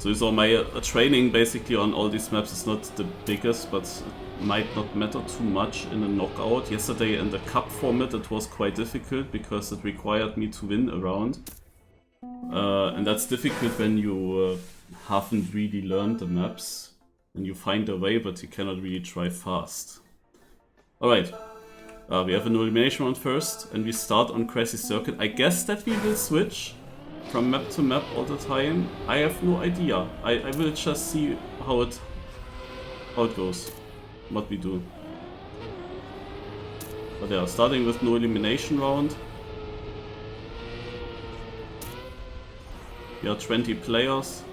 So my training basically on all these maps is not the biggest, but it might not matter too much in a knockout. Yesterday in the cup format it was quite difficult because it required me to win a round. And that's difficult when you haven't really learned the maps. And you find a way, but you cannot really try fast. Alright, we have an elimination round first, and we start on Crazy Circuit. I guess that we will switch from map to map all the time. I have no idea. I will just see how it goes, what we do. But yeah, starting with no elimination round. We are 20 players.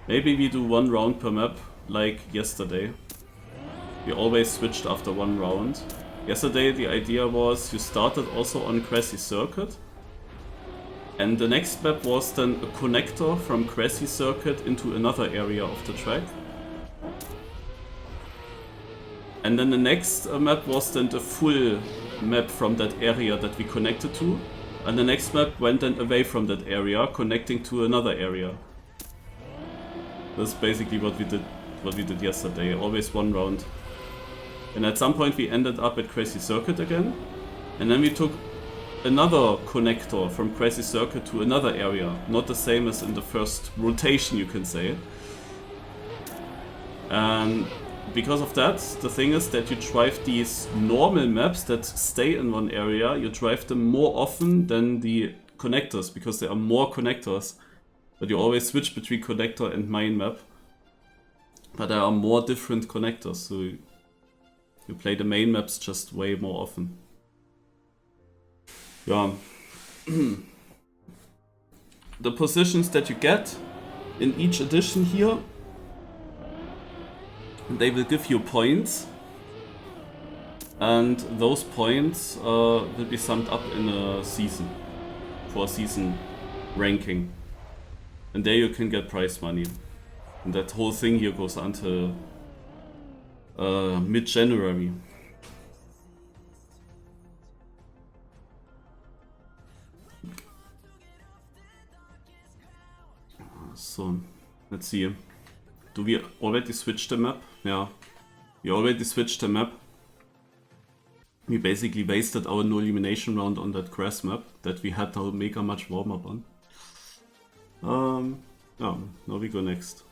Maybe we do one round per map, like yesterday. We always switched after one round. Yesterday the idea was you started also on Crazy Circuit. And the next map was then a connector from Crazy Circuit into another area of the track. And then the next map was then the full map from that area that we connected to. And the next map went then away from that area, connecting to another area. That's basically what we did yesterday, always one round. And at some point we ended up at Crazy Circuit again. And then we took another connector from Crazy Circuit to another area. Not the same as in the first rotation, you can say. And because of that, the thing is that you drive these normal maps that stay in one area, you drive them more often than the connectors, because there are more connectors. But you always switch between connector and main map. But there are more different connectors, so you play the main maps just way more often. Yeah. The positions that you get in each edition here, they will give you points. And those points will be summed up in a season, for a season ranking. And there you can get prize money. And that whole thing here goes until mid-January. So, let's see. Do we already switch the map? Yeah, we already switched the map. We basically wasted our no elimination round on that grass map that we had to make a much warm up on. Oh, now we go next.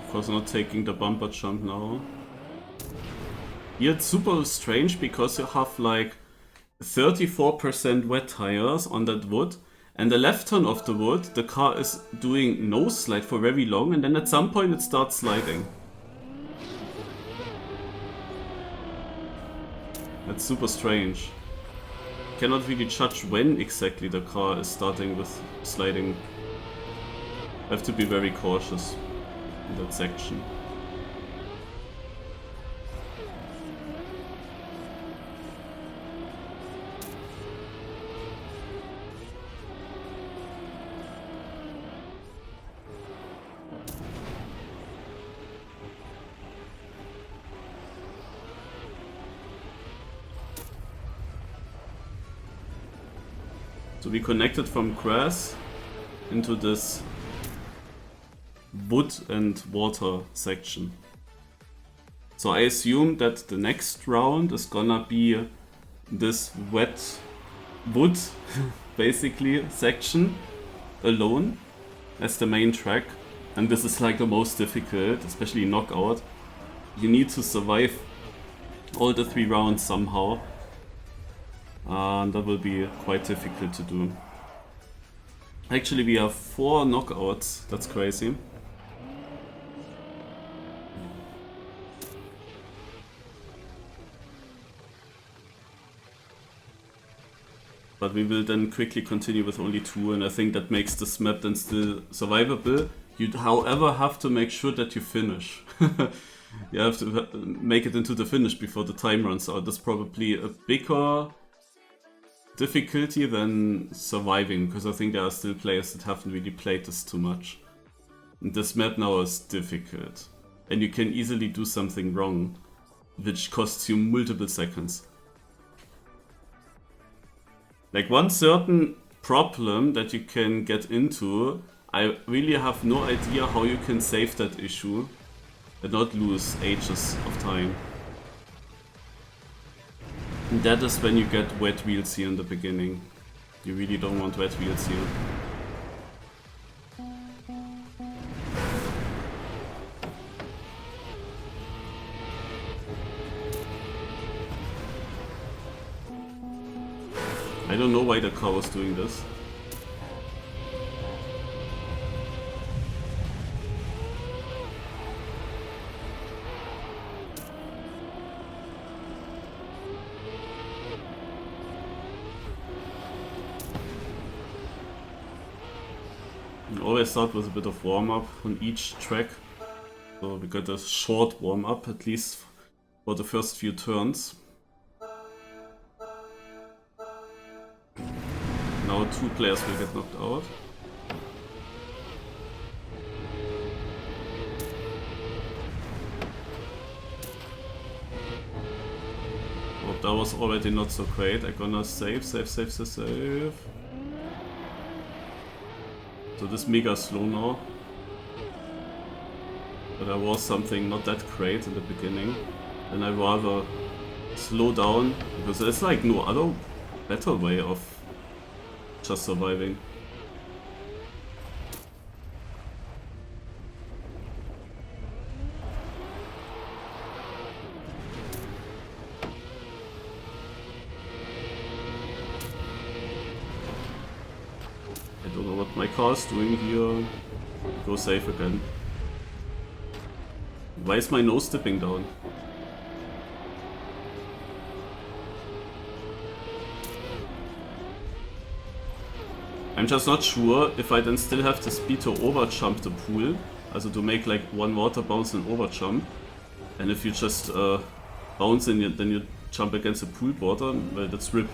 Of course, not taking the bumper jump now. Here it's super strange because you have like 34% wet tires on that wood, and the left turn of the wood, the car is doing no slide for very long, and then at some point it starts sliding. That's super strange. Cannot really judge when exactly the car is starting with sliding. Have to be very cautious in that section. So we connected from grass into this wood and water section. So I assume that the next round is gonna be this wet wood basically section alone as the main track, and this is like the most difficult, especially knockout, you need to survive all the 3 rounds somehow. And that will be quite difficult to do. Actually, we have 4 knockouts. That's crazy. But we will then quickly continue with only 2, and I think that makes this map then still survivable. You, however, have to make sure that you finish. You have to make it into the finish before the time runs out. That's probably a bigger difficulty than surviving, because I think there are still players that haven't really played this too much. And this map now is difficult, and you can easily do something wrong, which costs you multiple seconds. Like, one certain problem that you can get into, I really have no idea how you can save that issue and not lose ages of time. And that is when you get wet wheels here in the beginning. You really don't want wet wheels here. I don't know why the car was doing this. I always start with a bit of warm-up on each track. So we got a short warm-up, at least for the first few turns. Now 2 players will get knocked out. Oh, that was already not so great. I'm gonna save. So this mega slow now. But there was something not that great in the beginning. And I rather slow down, because there's like no other better way of just surviving. I don't know what my car is doing here. Go safe again. Why is my nose dipping down? I'm just not sure if I then still have the speed to overjump the pool, also to make like one water bounce and overjump, and if you just bounce and then you jump against the pool border, well, that's RIP.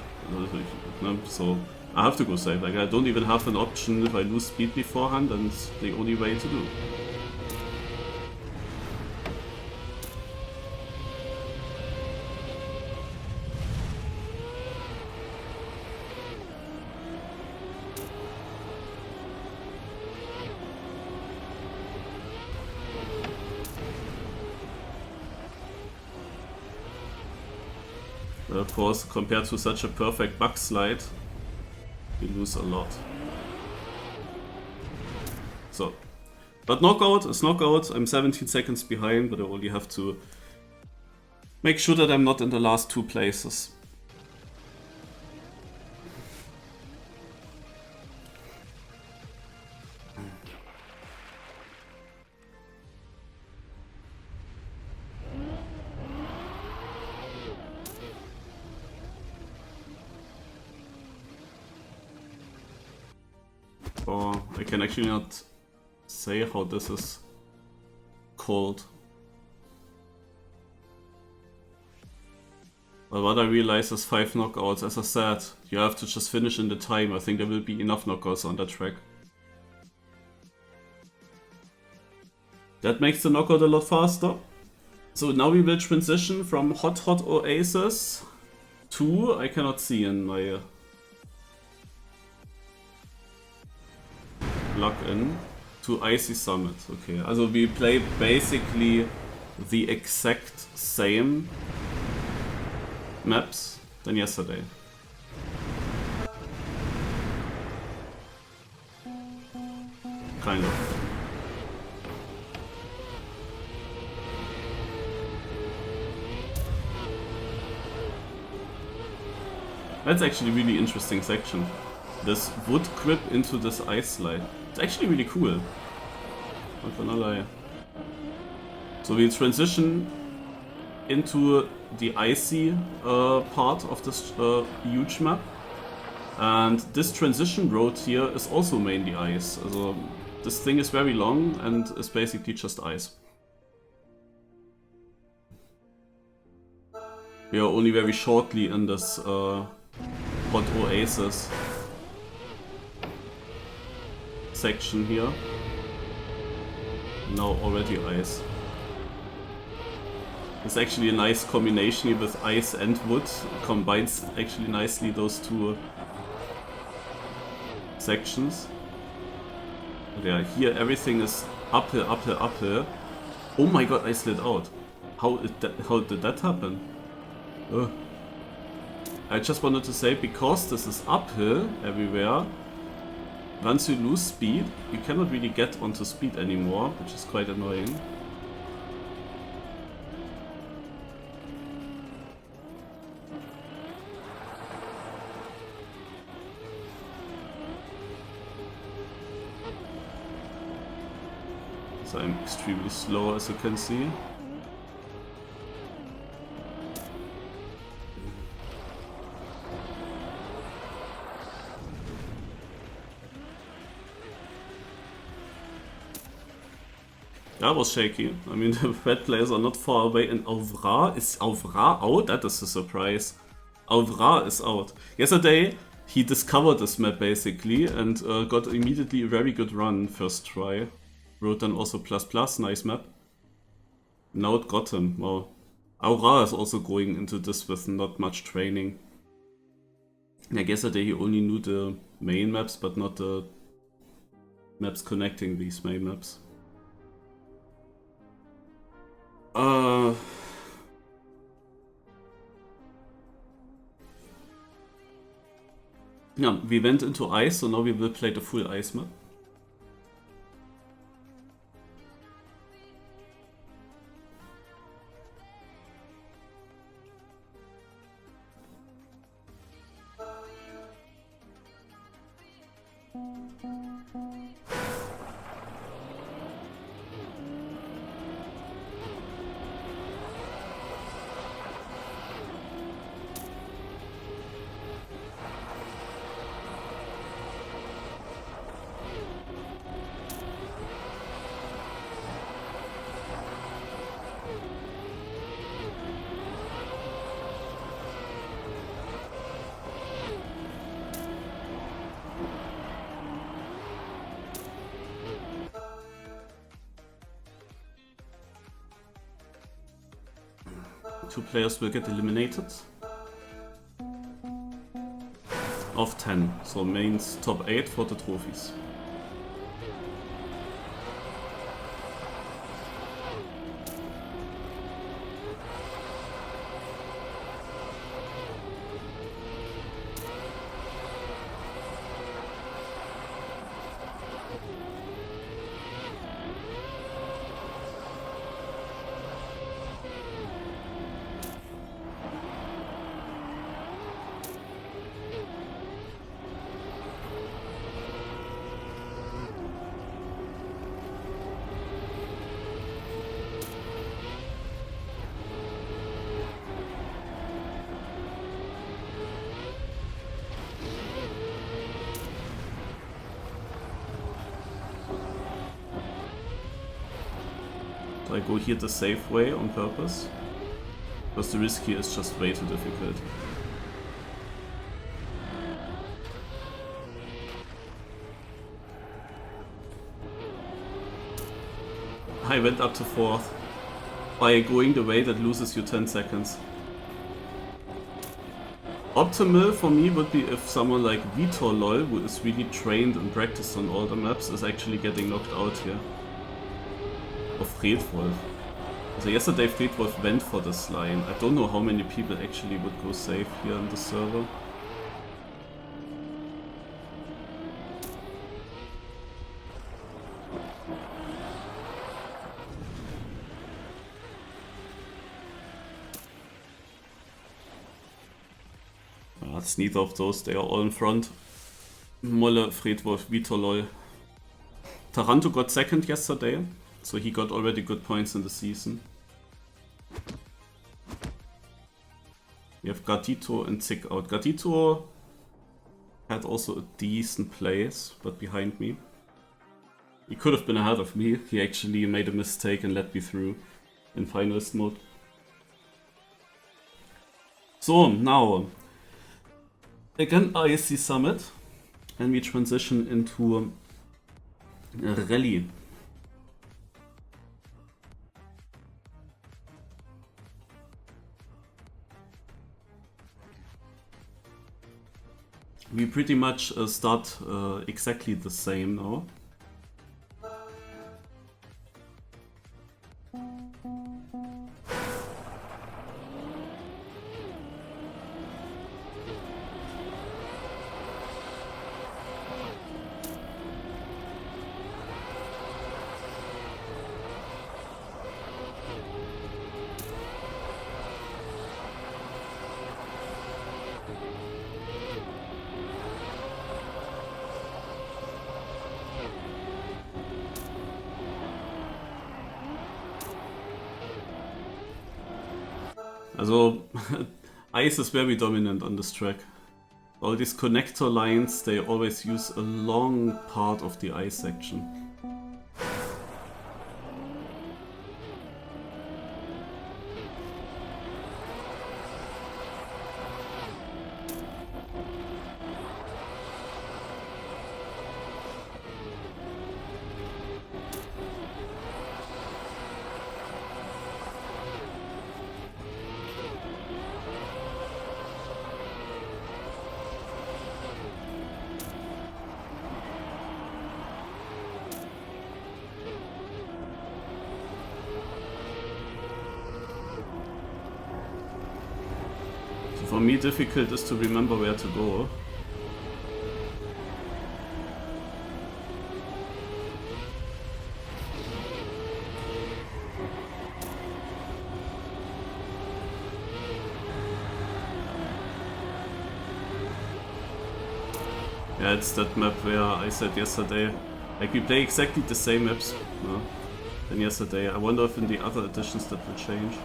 So I have to go safe. Like, I don't even have an option if I lose speed beforehand, and it's the only way to do. Of course, compared to such a perfect backslide, you lose a lot. So, but knockout is knockout. I'm 17 seconds behind, but I only have to make sure that I'm not in the last 2 places. I can actually not say how this is called. But what I realize is 5 knockouts. As I said, you have to just finish in the time. I think there will be enough knockouts on that track. That makes the knockout a lot faster. So now we will transition from Hot Oasis to, I cannot see in my plug-in, to Icy Summit. Okay, also we play basically the exact same maps than yesterday. Kind of. That's actually a really interesting section. This wood grip into this ice slide. It's actually really cool. Not gonna lie. So we transition into the icy part of this huge map. And this transition road here is also mainly ice. Also, this thing is very long and is basically just ice. We are only very shortly in this hot oasis section here. Now already ice. It's actually a nice combination here with ice and wood. It combines actually nicely those two sections. Yeah, here everything is uphill, uphill, uphill. Oh my god, I slid out. How did that happen? Ugh. I just wanted to say, because this is uphill everywhere, once you lose speed, you cannot really get onto speed anymore, which is quite annoying. So I'm extremely slow, as you can see. That was shaky. I mean, the red players are not far away, and Auvra is out? That is a surprise. Auvra is out. Yesterday, he discovered this map basically and got immediately a very good run first try. Wrote then also ++, nice map. Now it got him. Wow. Aura is also going into this with not much training. Like yesterday he only knew the main maps, but not the maps connecting these main maps. Yeah, we went into ice, so now we will play the full ice map. Two players will get eliminated. Of 10, so means top 8 for the trophies. I go here the safe way on purpose, because the risk here is just way too difficult. I went up to 4th by going the way that loses you 10 seconds. Optimal for me would be if someone like Vitor LOL, who is really trained and practiced on all the maps, is actually getting knocked out here. Or Fredwolf. So yesterday Fredwolf went for this line. I don't know how many people actually would go safe here on the server. it's neither of those, they are all in front. Molle, Fredwolf, Vitor, lol. Taranto got second yesterday, so he got already good points in the season. We have Gatito and Zick out. Gatito had also a decent place, but behind me. He could have been ahead of me. He actually made a mistake and let me through in finalist mode. So, now, again ISC Summit, and we transition into a rally. We pretty much start exactly the same now. Also, ice is very dominant on this track. All these connector lines, they always use a long part of the ice section. For me, difficult is to remember where to go. Yeah, it's that map where I said yesterday, like we play exactly the same maps than yesterday. I wonder if in the other editions that will change.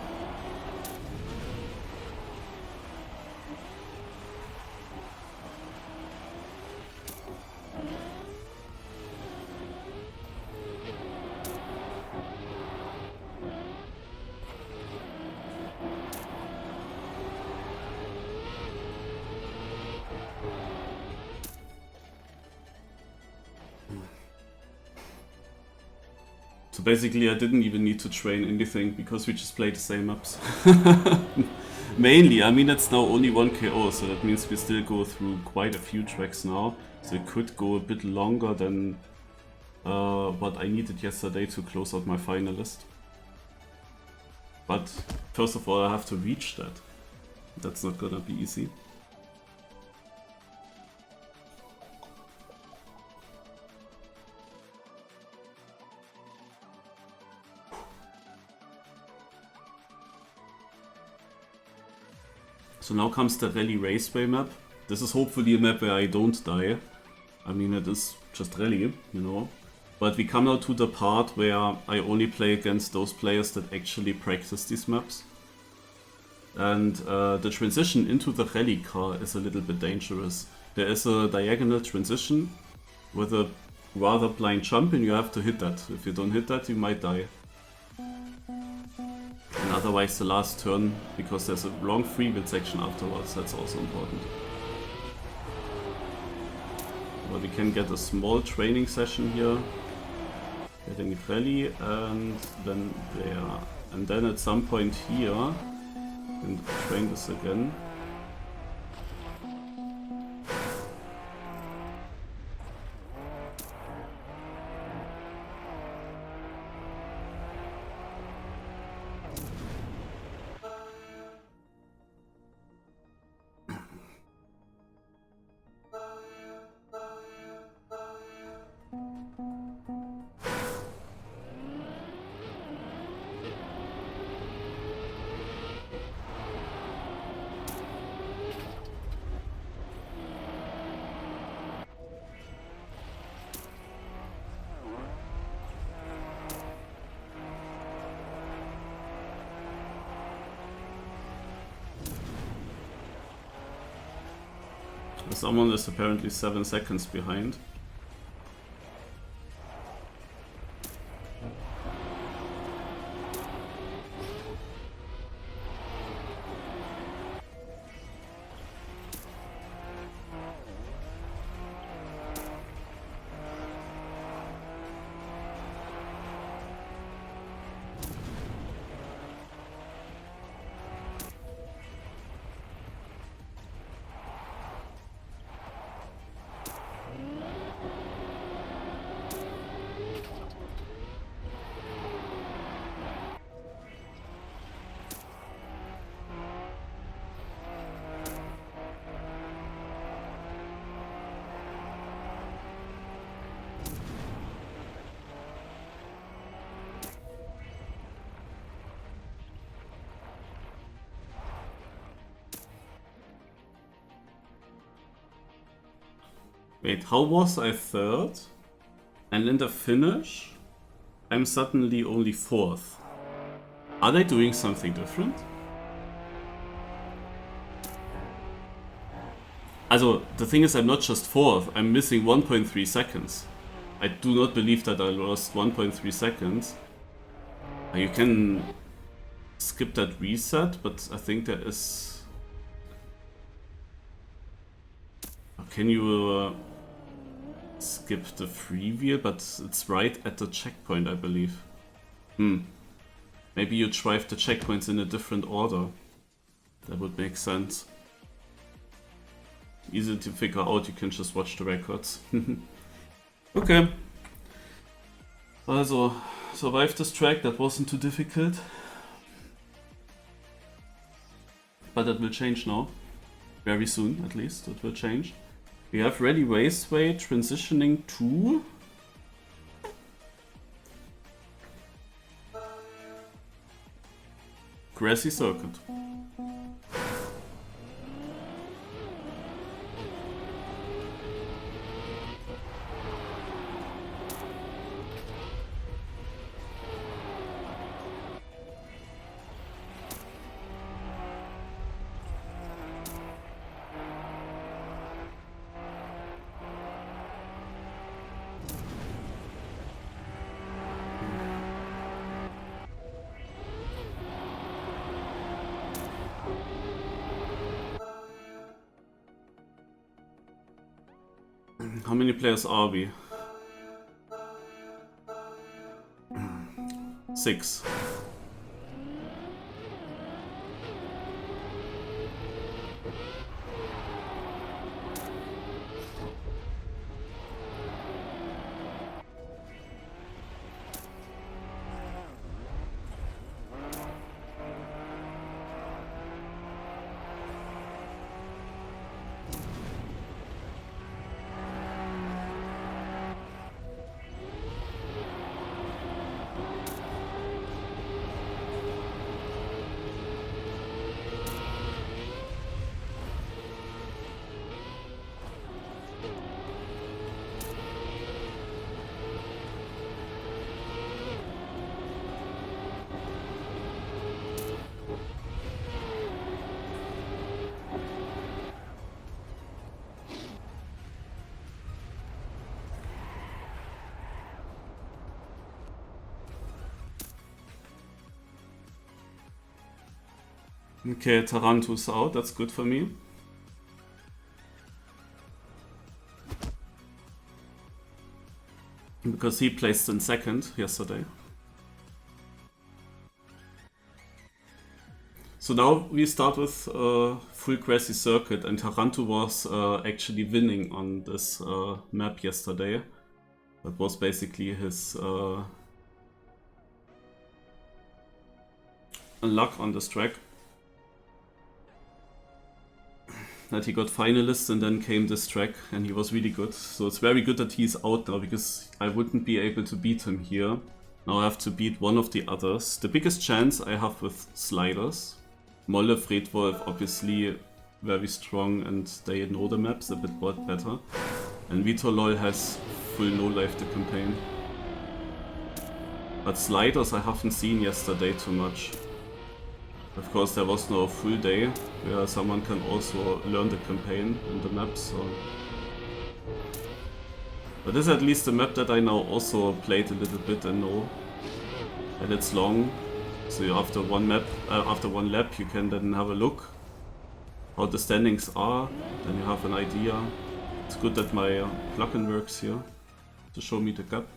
So basically I didn't even need to train anything because we just play the same maps. Mainly, I mean it's now only 1 KO, so that means we still go through quite a few tracks now. So it could go a bit longer than what I needed yesterday to close out my finalist. But first of all I have to reach that. That's not gonna be easy. So now comes the Rally Raceway map. This is hopefully a map where I don't die. I mean, it is just rally, you know. But we come now to the part where I only play against those players that actually practice these maps. And the transition into the rally car is a little bit dangerous. There is a diagonal transition with a rather blind jump and you have to hit that. If you don't hit that, you might die. And otherwise the last turn, because there's a long freewheel section afterwards, that's also important. But we can get a small training session here. Getting rally and then there. And then at some point here, and train this again. Someone is apparently 7 seconds behind. Wait, how was I third? And in the finish, I'm suddenly only fourth. Are they doing something different? Also, the thing is, I'm not just fourth, I'm missing 1.3 seconds. I do not believe that I lost 1.3 seconds. You can skip that reset, but I think there is... Can you skip the free wheel? But it's right at the checkpoint, I believe. Maybe you drive the checkpoints in a different order. That would make sense. Easy to figure out, you can just watch the records. Okay. Also, survived this track, that wasn't too difficult. But that will change now. Very soon, at least, it will change. We have Ready Raceway transitioning to... Grassy Circuit. How many players are we? 6. Okay, Taranto's out, that's good for me. Because he placed in second yesterday. So now we start with full grassy circuit, and Taranto was actually winning on this map yesterday. That was basically his luck on this track. That he got finalists and then came this track and he was really good. So it's very good that he's out now because I wouldn't be able to beat him here. Now I have to beat one of the others. The biggest chance I have with sliders. Molle, Fredwolf, obviously very strong and they know the maps a bit better. And Vitor Lol has full no life the campaign. But sliders I haven't seen yesterday too much. Of course, there was no full day where someone can also learn the campaign in the map, so... But this is at least a map that I now also played a little bit and know. And it's long, so after one lap you can then have a look how the standings are, then you have an idea. It's good that my plugin works here to show me the gap.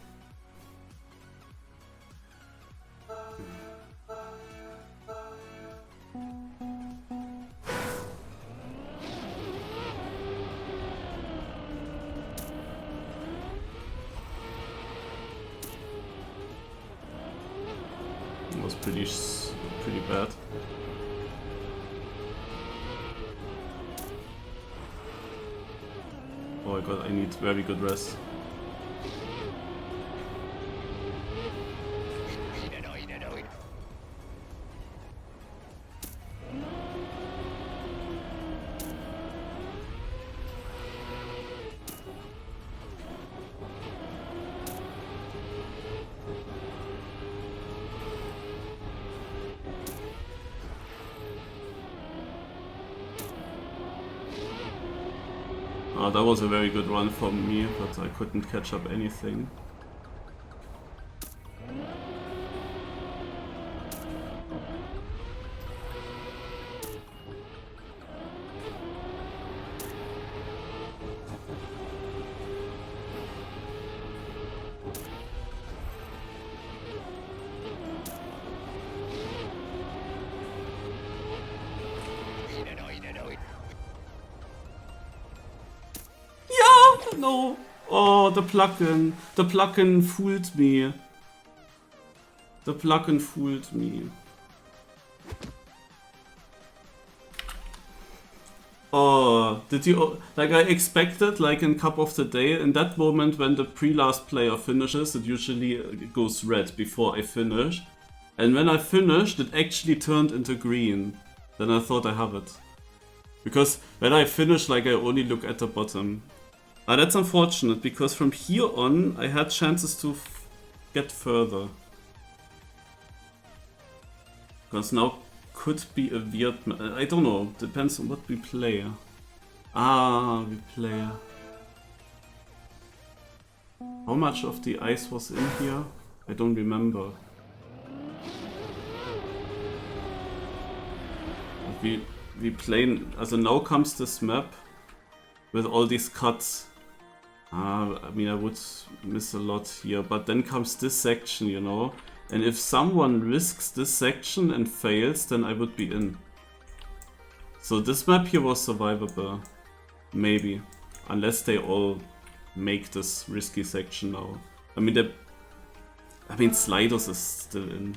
It was pretty bad. Oh my god, I need very good rest. That was a very good run from me, but I couldn't catch up anything. No! Oh, the plugin fooled me. The plugin fooled me. Oh, did you... Like, I expected, like in Cup of the Day, in that moment when the pre-last player finishes, it usually goes red before I finish. And when I finished, it actually turned into green. Then I thought I have it. Because when I finish, like, I only look at the bottom. Ah, that's unfortunate, because from here on I had chances to get further. Because now could be a weird... I don't know, depends on what we play. Ah, we play... How much of the ice was in here? I don't remember. We play... Also now comes this map with all these cuts. I mean, I would miss a lot here, but then comes this section, you know? And if someone risks this section and fails, then I would be in. So this map here was survivable. Maybe. Unless they all make this risky section now. I mean, Sliders is still in.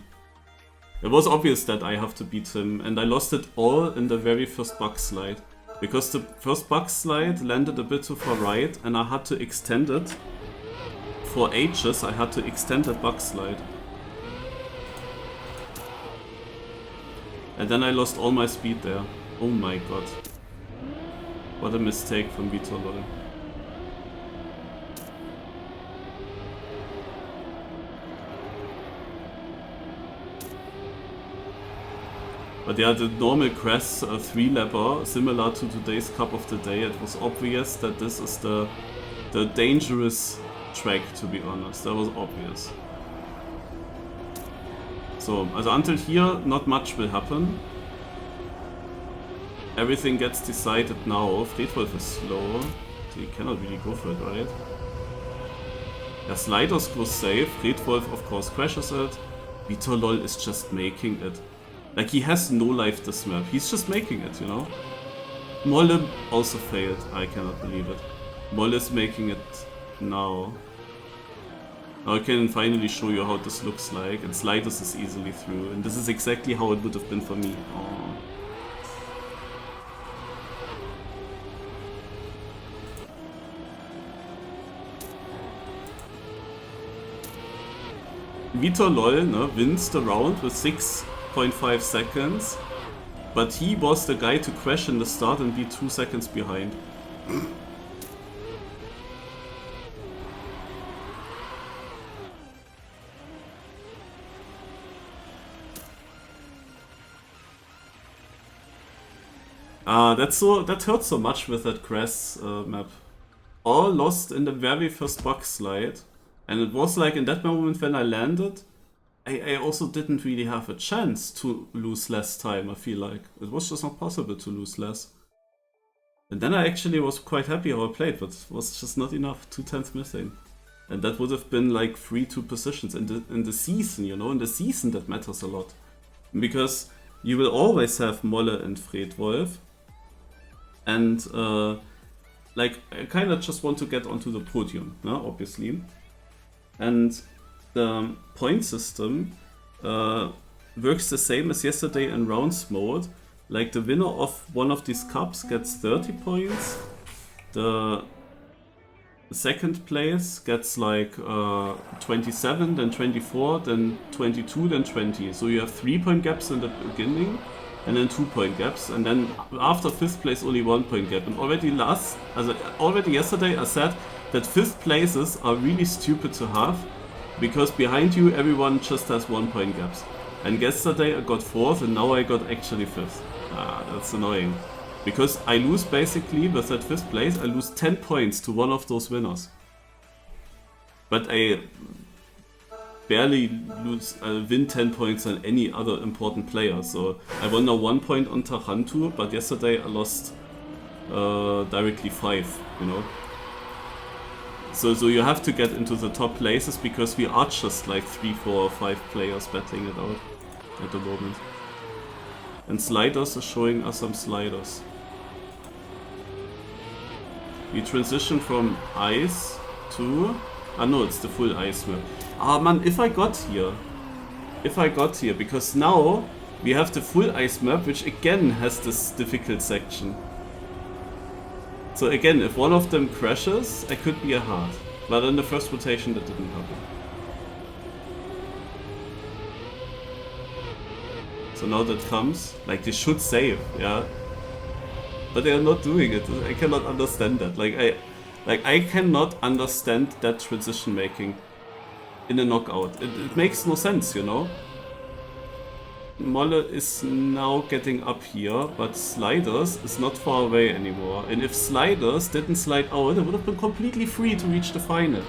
It was obvious that I have to beat him, and I lost it all in the very first bug slide. Because the first bug slide landed a bit too far right, and I had to extend it. For ages, I had to extend that bug slide. And then I lost all my speed there. Oh my god. What a mistake from Vitor Lol. But yeah, the normal Crest 3-lapper, similar to today's Cup of the Day, it was obvious that this is the dangerous track, to be honest. That was obvious. So, also until here, not much will happen. Everything gets decided now. Friedwolf is slow, so he cannot really go for it, right? Yeah, Sliders goes safe. Friedwolf, of course, crashes it. Vitor Lol is just making it. Like, he has no life this map. He's just making it, you know? Molle also failed. I cannot believe it. Molle is making it now. Now I can finally show you how this looks like. And Sliders is easily through. And this is exactly how it would have been for me. Aww. Vitor Lol wins the round with 6.5 seconds, but he was the guy to crash in the start and be 2 seconds behind. That hurts so much with that grass map. All lost in the very first bug slide. And it was like in that moment when I landed, I also didn't really have a chance to lose less time, I feel like. It was just not possible to lose less. And then I actually was quite happy how I played, but it was just not enough. 2 tenths missing. And that would have been like 3-2 positions in the season, you know? In the season that matters a lot. Because you will always have Molle and Fredwolf. And like, I kind of just want to get onto the podium, no? Obviously. And the point system works the same as yesterday in rounds mode. Like, the winner of one of these cups gets 30 points. The second place gets like 27, then 24, then 22, then 20. So you have 3-point gaps in the beginning, and then 2-point gaps, and then after 5th place only 1-point gap. And already yesterday I said that 5th places are really stupid to have, because behind you everyone just has 1-point gaps. And yesterday I got 4th, and now I got actually 5th. That's annoying. Because I lose basically, with that 5th place, I lose 10 points to one of those winners. But I barely win 10 points on any other important player. So I won now 1 point on Tarantu, but yesterday I lost directly 5, you know. So you have to get into the top places, because we are just like 3, 4 or 5 players battling it out at the moment. And Sliders is showing us some sliders. We transition from ice to... no, it's the full ice map. Man, if I got here, because now we have the full ice map, which again has this difficult section. So again, if one of them crashes, I could be a hard. But in the first rotation that didn't happen. So now that comes, like, they should save, yeah. But they are not doing it. I cannot understand that. I cannot understand that transition making in a knockout. It makes no sense, you know. Molle is now getting up here, but Sliders is not far away anymore. And if Sliders didn't slide out, it would have been completely free to reach the final.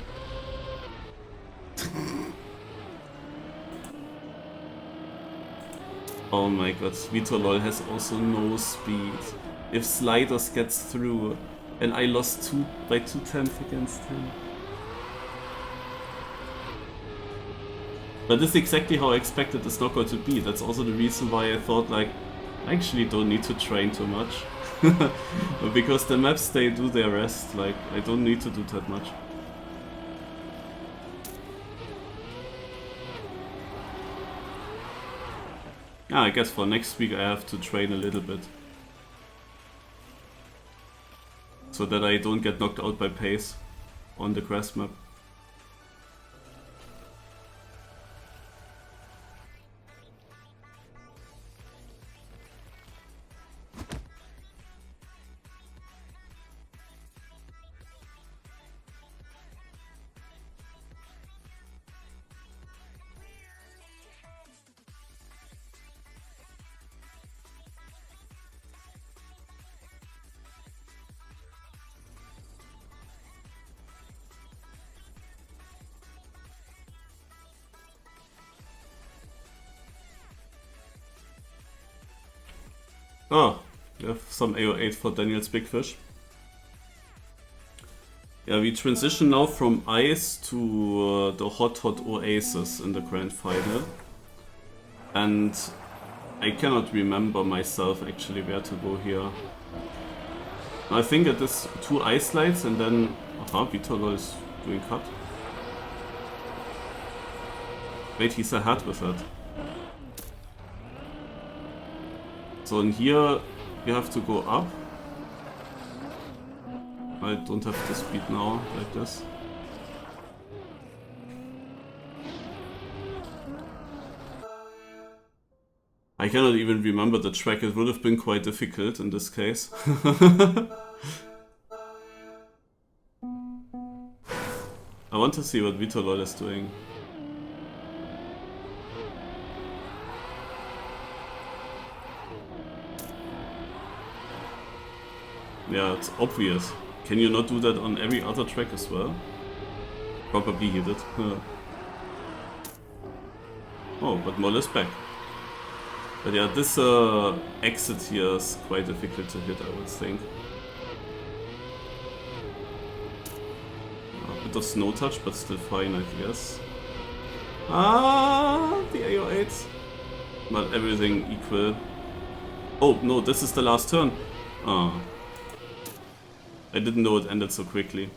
Oh my god, Vitorlol has also no speed. If Sliders gets through, and I lost by 2 tenths against him. But this is exactly how I expected this knockout to be. That's also the reason why I thought, like, I actually don't need to train too much. Because the maps, they do their rest. Like, I don't need to do that much. I guess for next week I have to train a little bit. So that I don't get knocked out by pace on the grass map. Oh, we have some AO8 for Daniel's Big Fish. Yeah, we transition now from ice to the hot oasis in the grand final. And I cannot remember myself actually where to go here. I think it is 2 ice slides and then... Vitorlol is doing cut. Wait, he's ahead with it. So in here you have to go up. I don't have the speed now, like this. I cannot even remember the track, it would have been quite difficult in this case. I want to see what Vitorlol is doing. Yeah, it's obvious. Can you not do that on every other track as well? Probably he did. Oh, but Moll is back. But yeah, this exit here is quite difficult to hit, I would think. A bit of snow touch, but still fine, I guess. Ah, the AO8. But everything equal. Oh, no, this is the last turn. Ah. I didn't know it ended so quickly.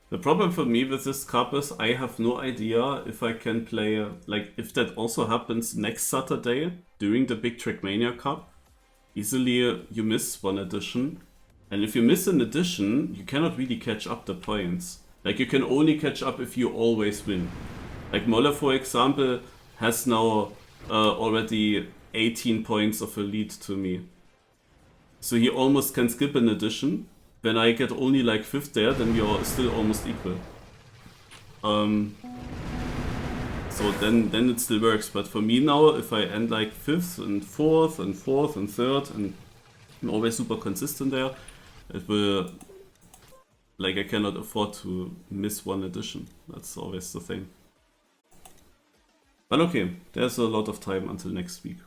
The problem for me with this cup is I have no idea if I can play, like, if that also happens next Saturday during the Big Trackmania Cup. Easily you miss one edition, and if you miss an edition, you cannot really catch up the points. Like, you can only catch up if you always win. Like, Moller, for example, has now already 18 points of a lead to me. So he almost can skip an edition. When I get only like 5th there, then we are still almost equal. So then it still works. But for me now, if I end like 5th and 4th and 4th and 3rd, and I'm always super consistent there, it will... Like, I cannot afford to miss one edition. That's always the thing. But okay, there's a lot of time until next week.